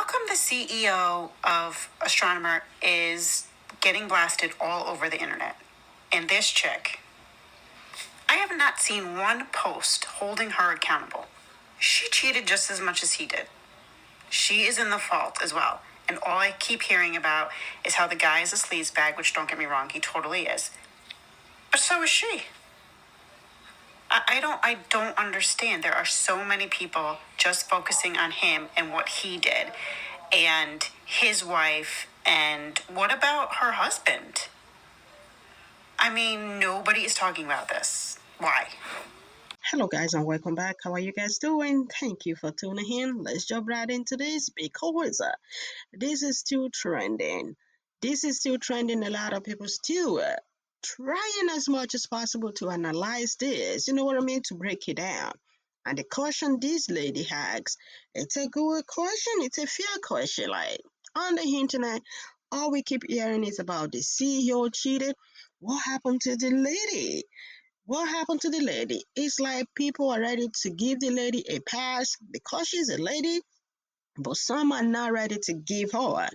How come the CEO of Astronomer is getting blasted all over the internet? And this chick, I have not seen one post holding her accountable. She cheated just as much as he did. She is in the fault as well. And all I keep hearing about is how the guy is a sleazebag, which don't get me wrong, he totally is. But so is she. I don't understand. There are so many people just focusing on him and what he did and his wife, and what about her husband? I mean, nobody is talking about this. Why? Hello, guys, and welcome back. How are you guys doing? Thank you for tuning in. Let's jump right into this because this is still trending. This is still trending. A lot of people still trying as much as possible to analyze this. You know what I mean? To break it down. And the question this lady asks, it's a good question. It's a fair question. Like on the internet, all we keep hearing is about the CEO cheated. What happened to the lady? What happened to the lady? It's like people are ready to give the lady a pass because she's a lady, but some are not ready to give her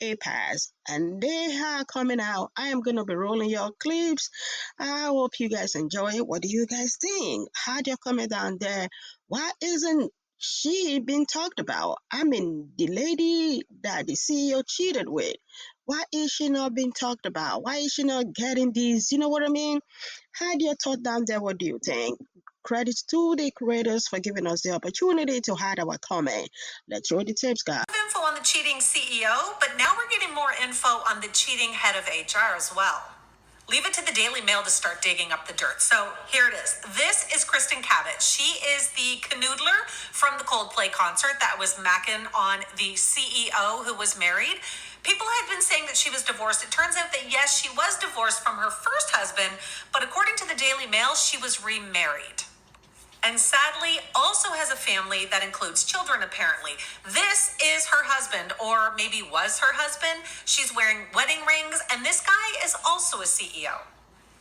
a pass. And they are coming out. I am going to be rolling your clips. I hope you guys enjoy it. What do you guys think? How do you comment down there? Why isn't she being talked about? I mean, the lady that the CEO cheated with. Why is she not being talked about? Why is she not getting these? You know what I mean? Had your thought down there, what do you think? Credits to the creators for giving us the opportunity to hide our comment. Let's roll the tapes, guys. Info on the cheating CEO, but now we're getting more info on the cheating head of HR as well. Leave it to the Daily Mail to start digging up the dirt. So here it is. This is Kristen Cabot. She is the canoodler from the Coldplay concert that was macking on the CEO who was married. People had been saying that she was divorced. It turns out that yes, she was divorced from her first husband, but according to the Daily Mail, she was remarried. And sadly, also has a family that includes children, apparently. This is her husband, or maybe was her husband. She's wearing wedding rings, and this guy is also a CEO.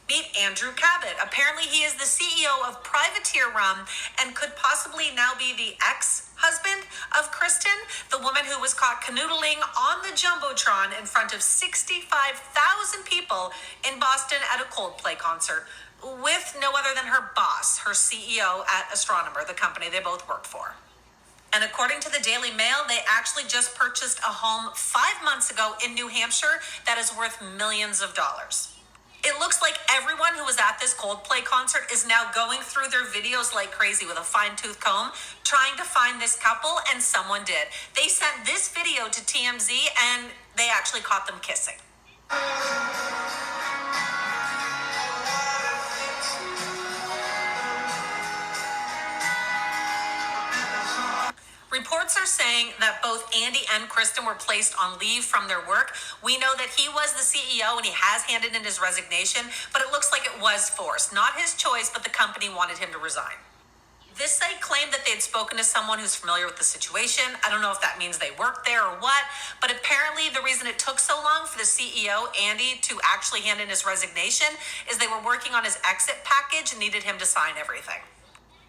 Meet Andrew Cabot. Apparently, he is the CEO of Privateer Rum and could possibly now be the ex-husband of Kristen, the woman who was caught canoodling on the Jumbotron in front of 65,000 people in Boston at a Coldplay concert with no other than her boss, her CEO at Astronomer, the company they both worked for. And according to the Daily Mail, they actually just purchased a home 5 months ago in New Hampshire that is worth millions of dollars. It looks like everyone who was at this Coldplay concert is now going through their videos like crazy with a fine-tooth comb, trying to find this couple, and someone did. They sent this video to TMZ, and they actually caught them kissing. Reports are saying that both Andy and Kristen were placed on leave from their work. We know that he was the CEO and he has handed in his resignation, but it looks like it was forced. Not his choice, but the company wanted him to resign. This site claimed that they had spoken to someone who's familiar with the situation. I don't know if that means they worked there or what, but apparently the reason it took so long for the CEO, Andy, to actually hand in his resignation is they were working on his exit package and needed him to sign everything.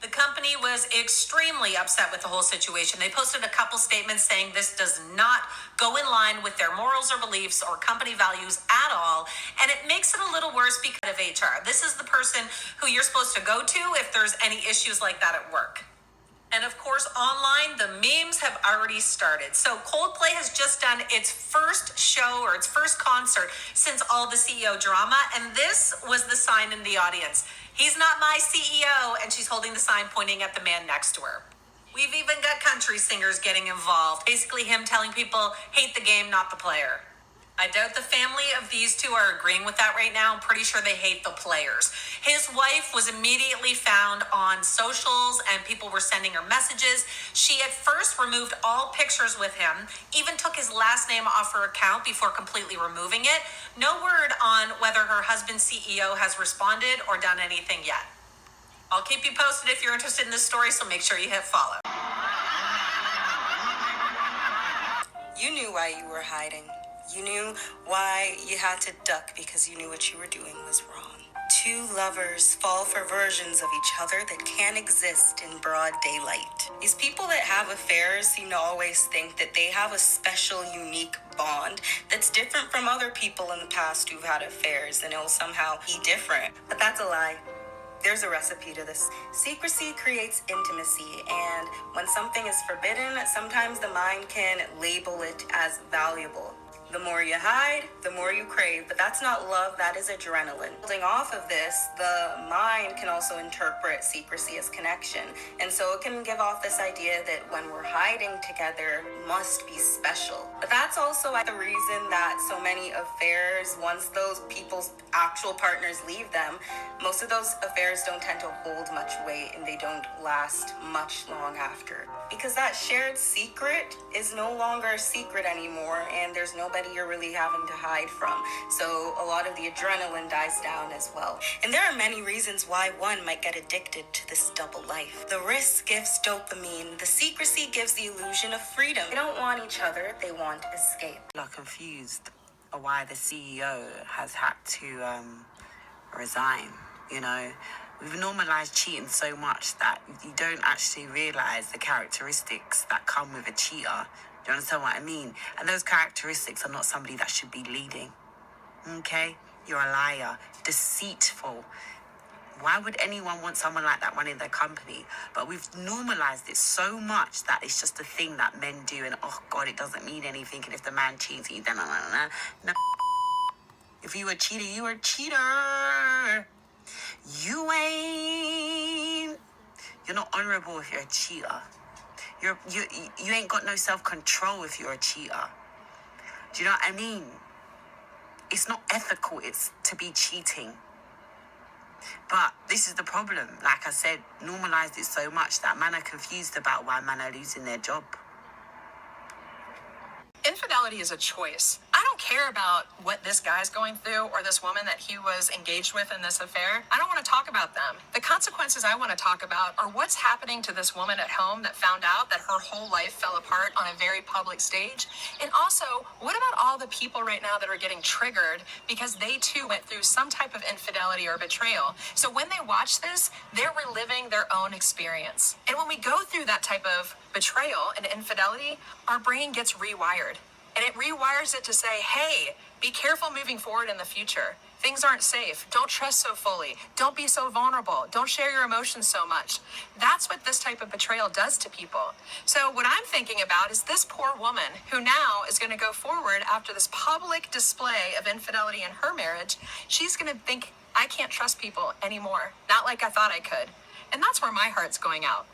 The company was extremely upset with the whole situation. They posted a couple statements saying this does not go in line with their morals or beliefs or company values at all. And it makes it a little worse because of HR. This is the person who you're supposed to go to if there's any issues like that at work. And of course, online, the memes have already started. So Coldplay has just done its first show or its first concert since all the CEO drama. And this was the sign in the audience. He's not my CEO. And she's holding the sign pointing at the man next to her. We've even got country singers getting involved. Basically him telling people, hate the game, not the player. I doubt the family of these two are agreeing with that right now. I'm pretty sure they hate the players. His wife was immediately found on socials and people were sending her messages. She at first removed all pictures with him, even took his last name off her account before completely removing it. No word on whether her husband CEO has responded or done anything yet. I'll keep you posted if you're interested in this story, so make sure you hit follow. You knew why you were hiding. You knew why you had to duck because you knew what you were doing was wrong. Two lovers fall for versions of each other that can't exist in broad daylight. These people that have affairs seem to always think that they have a special, unique bond that's different from other people in the past who've had affairs, and it'll somehow be different. But that's a lie. There's a recipe to this. Secrecy creates intimacy, and when something is forbidden, sometimes the mind can label it as valuable. The more you hide, the more you crave, but that's not love, that is adrenaline. Building off of this, the mind can also interpret secrecy as connection, and so it can give off this idea that when we're hiding together, must be special. But that's also the reason that so many affairs, once those people's actual partners leave them, most of those affairs don't tend to hold much weight and they don't last much long after. Because that shared secret is no longer a secret anymore, and there's nobody you're really having to hide from. So a lot of the adrenaline dies down as well. And there are many reasons why one might get addicted to this double life. The risk gives dopamine. The secrecy gives the illusion of freedom. They don't want each other, they want escape. I'm confused why the CEO has had to resign. You know, we've normalized cheating so much that you don't actually realize the characteristics that come with a cheater. Do you understand what I mean? And those characteristics are not somebody that should be leading. Okay? You're a liar, deceitful. Why would anyone want someone like that running their company? But we've normalized it so much that it's just a thing that men do, and oh God, it doesn't mean anything. And if the man cheats, you no. If you a cheater, you a cheater. You ain't. You're not honorable if you're a cheater. You ain't got no self-control if you're a cheater. Do you know what I mean? It's not ethical. It's to be cheating. But this is the problem. Like I said, normalized it so much that men are confused about why men are losing their job. Infidelity is a choice. I don't care about what this guy's going through or this woman that he was engaged with in this affair. I don't want to talk about them. The consequences I want to talk about are what's happening to this woman at home that found out that her whole life fell apart on a very public stage. And also, what about all the people right now that are getting triggered because they too went through some type of infidelity or betrayal? So when they watch this, they're reliving their own experience. And when we go through that type of betrayal and infidelity, our brain gets rewired. And it rewires it to say, hey, be careful moving forward in the future. Things aren't safe. Don't trust so fully. Don't be so vulnerable. Don't share your emotions so much. That's what this type of betrayal does to people. So what I'm thinking about is this poor woman who now is going to go forward after this public display of infidelity in her marriage. She's going to think, I can't trust people anymore. Not like I thought I could. And that's where my heart's going out.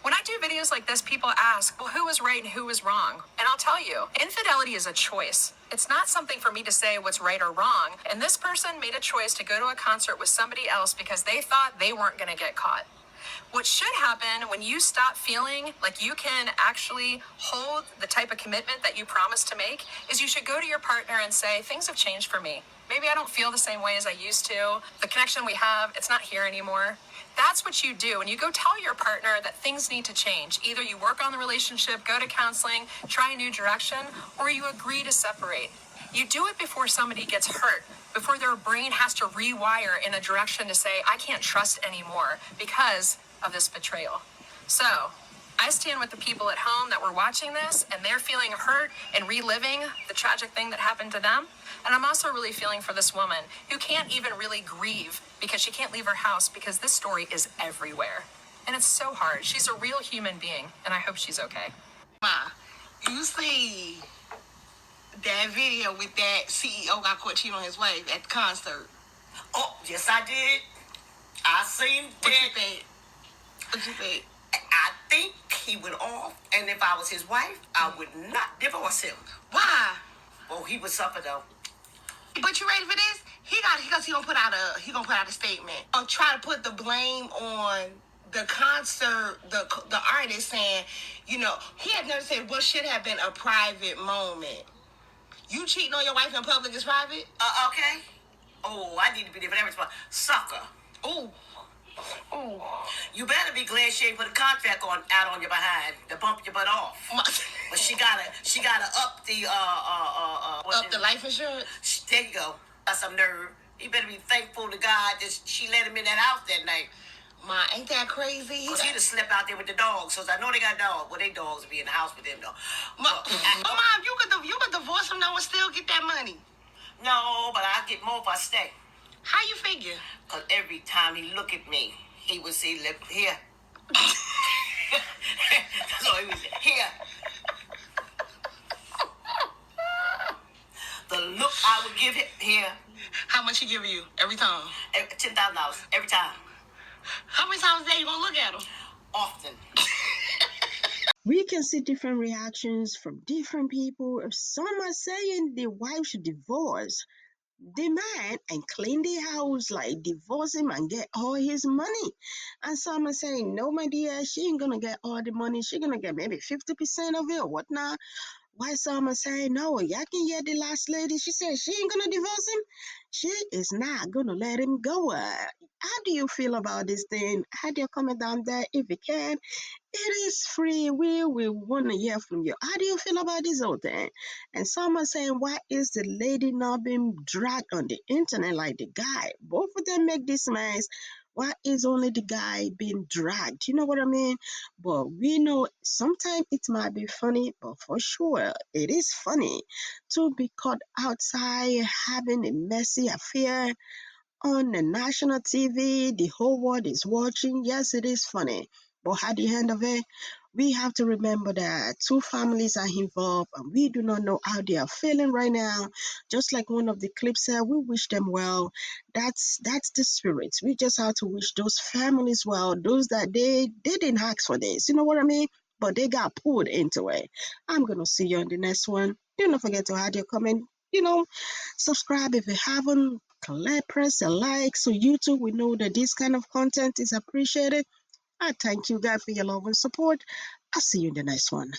When I do videos like this, people ask, well, who was right and who was wrong? And I'll tell you, infidelity is a choice. It's not something for me to say what's right or wrong. And this person made a choice to go to a concert with somebody else because they thought they weren't going to get caught. What should happen when you stop feeling like you can actually hold the type of commitment that you promised to make is you should go to your partner and say, things have changed for me. Maybe I don't feel the same way as I used to. The connection we have, it's not here anymore. That's what you do. And you go tell your partner that things need to change. Either you work on the relationship, go to counseling, try a new direction, or you agree to separate. You do it before somebody gets hurt, before their brain has to rewire in a direction to say, I can't trust anymore because of this betrayal. So I stand with the people at home that were watching this and they're feeling hurt and reliving the tragic thing that happened to them. And I'm also really feeling for this woman who can't even really grieve because she can't leave her house because this story is everywhere. And it's so hard. She's a real human being, and I hope she's okay. Ma, you see that video with that CEO got caught cheating on his wife at the concert? Oh, yes, I did. I seen What you that. think? What you think? I think he went off, and if I was his wife, I would not divorce him. Why? Oh, he would suffer though. But you ready for this? He gonna put out a statement. Try to put the blame on the concert, the artist, saying, you know, he had never said what should have been a private moment. You cheating on your wife in public is private? Okay. Oh, I need to be there for that response. Sucker. Ooh. Ooh. You better be glad she ain't put a contract out on your behind to bump your butt off. But she gotta up the Up the life insurance? There you go. Got some nerve. He better be thankful to God that she let him in that house that night. Ma, ain't that crazy? Because he'd have slept out there with the dogs. So I know they got dogs. Well, they dogs be in the house with them, though. Mom, you could divorce him now and still get that money. No, but I'll get more if I stay. How you figure? Because every time he look at me, he would say, "Look here." So he would say, "Here." The look I would give him here. How much he give you every time? $10,000 every time. How many times a day you gonna look at him? Often. We can see different reactions from different people. Some are saying the wife should divorce the man and clean the house, like divorce him and get all his money. And some are saying, no, my dear, she ain't gonna get all the money. She gonna get maybe 50% of it or whatnot. Why some are saying, no, y'all can hear the last lady. She said she ain't gonna divorce him. She is not gonna let him go. How do you feel about this thing? Add your comment down there if you can. It is free will. We want to hear from you. How do you feel about this whole thing? And some are saying, why is the lady not being dragged on the internet like the guy? Both of them make this mess. Why is only the guy being dragged? You know what I mean? But we know sometimes it might be funny, but for sure it is funny to be caught outside having a messy affair on the national TV. The whole world is watching. Yes, it is funny. But at the end of it, we have to remember that two families are involved and we do not know how they are feeling right now. Just like one of the clips said, we wish them well. That's the spirit. We just have to wish those families well, those that they didn't ask for this. You know what I mean? But they got pulled into it. I'm gonna see you on the next one. Do not forget to add your comment. Subscribe if you haven't. Press a like so YouTube will know that this kind of content is appreciated. I thank you guys for your love and support. I'll see you in the next one.